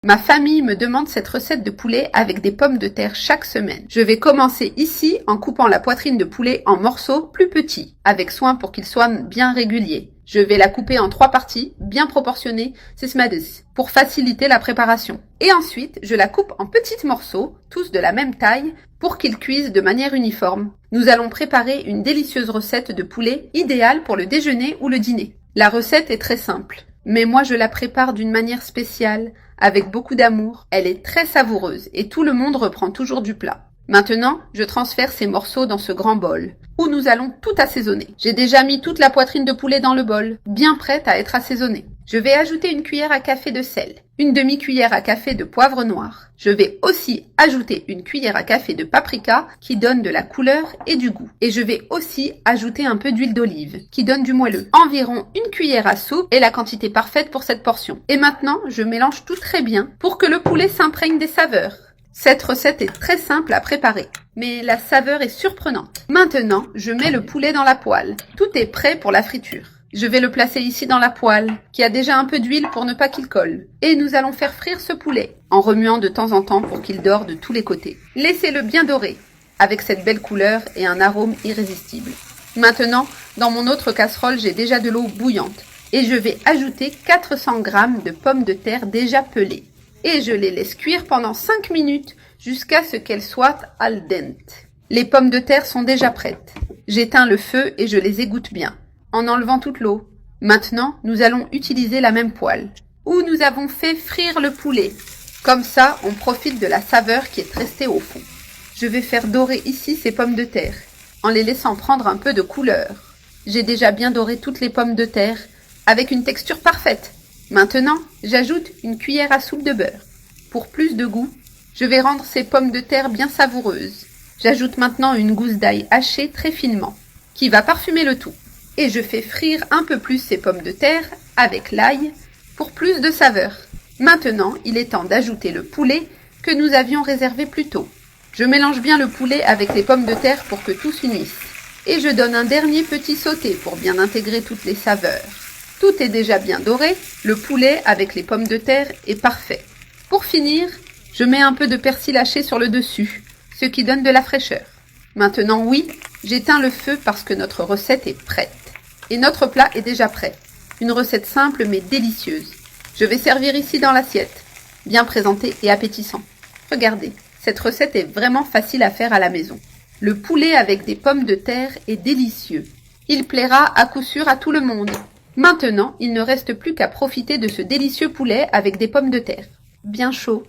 Ma famille me demande cette recette de poulet avec des pommes de terre chaque semaine. Je vais commencer ici en coupant la poitrine de poulet en morceaux plus petits, avec soin pour qu'ils soient bien réguliers. Je vais la couper en 3 parties, bien proportionnées, pour faciliter la préparation. Et ensuite, je la coupe en petits morceaux, tous de la même taille, pour qu'ils cuisent de manière uniforme. Nous allons préparer une délicieuse recette de poulet idéale pour le déjeuner ou le dîner. La recette est très simple, mais moi je la prépare d'une manière spéciale, avec beaucoup d'amour. Elle est très savoureuse et tout le monde reprend toujours du plat. Maintenant, je transfère ces morceaux dans ce grand bol, où nous allons tout assaisonner. J'ai déjà mis toute la poitrine de poulet dans le bol, bien prête à être assaisonnée. Je vais ajouter une cuillère à café de sel, une demi-cuillère à café de poivre noir. Je vais aussi ajouter une cuillère à café de paprika qui donne de la couleur et du goût. Et je vais aussi ajouter un peu d'huile d'olive qui donne du moelleux. Environ une cuillère à soupe est la quantité parfaite pour cette portion. Et maintenant, je mélange tout très bien pour que le poulet s'imprègne des saveurs. Cette recette est très simple à préparer, mais la saveur est surprenante. Maintenant, je mets le poulet dans la poêle. Tout est prêt pour la friture. Je vais le placer ici dans la poêle, qui a déjà un peu d'huile pour ne pas qu'il colle. Et nous allons faire frire ce poulet, en remuant de temps en temps pour qu'il dore de tous les côtés. Laissez-le bien dorer, avec cette belle couleur et un arôme irrésistible. Maintenant, dans mon autre casserole, j'ai déjà de l'eau bouillante. Et je vais ajouter 400 g de pommes de terre déjà pelées. Et je les laisse cuire pendant 5 minutes jusqu'à ce qu'elles soient al dente. Les pommes de terre sont déjà prêtes. J'éteins le feu et je les égoutte bien, en enlevant toute l'eau. Maintenant, nous allons utiliser la même poêle, où nous avons fait frire le poulet. Comme ça, on profite de la saveur qui est restée au fond. Je vais faire dorer ici ces pommes de terre, en les laissant prendre un peu de couleur. J'ai déjà bien doré toutes les pommes de terre, avec une texture parfaite. Maintenant, j'ajoute une cuillère à soupe de beurre. Pour plus de goût, je vais rendre ces pommes de terre bien savoureuses. J'ajoute maintenant une gousse d'ail hachée très finement, qui va parfumer le tout. Et je fais frire un peu plus ces pommes de terre avec l'ail pour plus de saveur. Maintenant, il est temps d'ajouter le poulet que nous avions réservé plus tôt. Je mélange bien le poulet avec les pommes de terre pour que tout s'unisse. Et je donne un dernier petit sauté pour bien intégrer toutes les saveurs. Tout est déjà bien doré, le poulet avec les pommes de terre est parfait. Pour finir, je mets un peu de persil haché sur le dessus, ce qui donne de la fraîcheur. Maintenant oui, j'éteins le feu parce que notre recette est prête. Et notre plat est déjà prêt. Une recette simple mais délicieuse. Je vais servir ici dans l'assiette, bien présenté et appétissant. Regardez, cette recette est vraiment facile à faire à la maison. Le poulet avec des pommes de terre est délicieux. Il plaira à coup sûr à tout le monde. Maintenant, il ne reste plus qu'à profiter de ce délicieux poulet avec des pommes de terre. Bien chaud.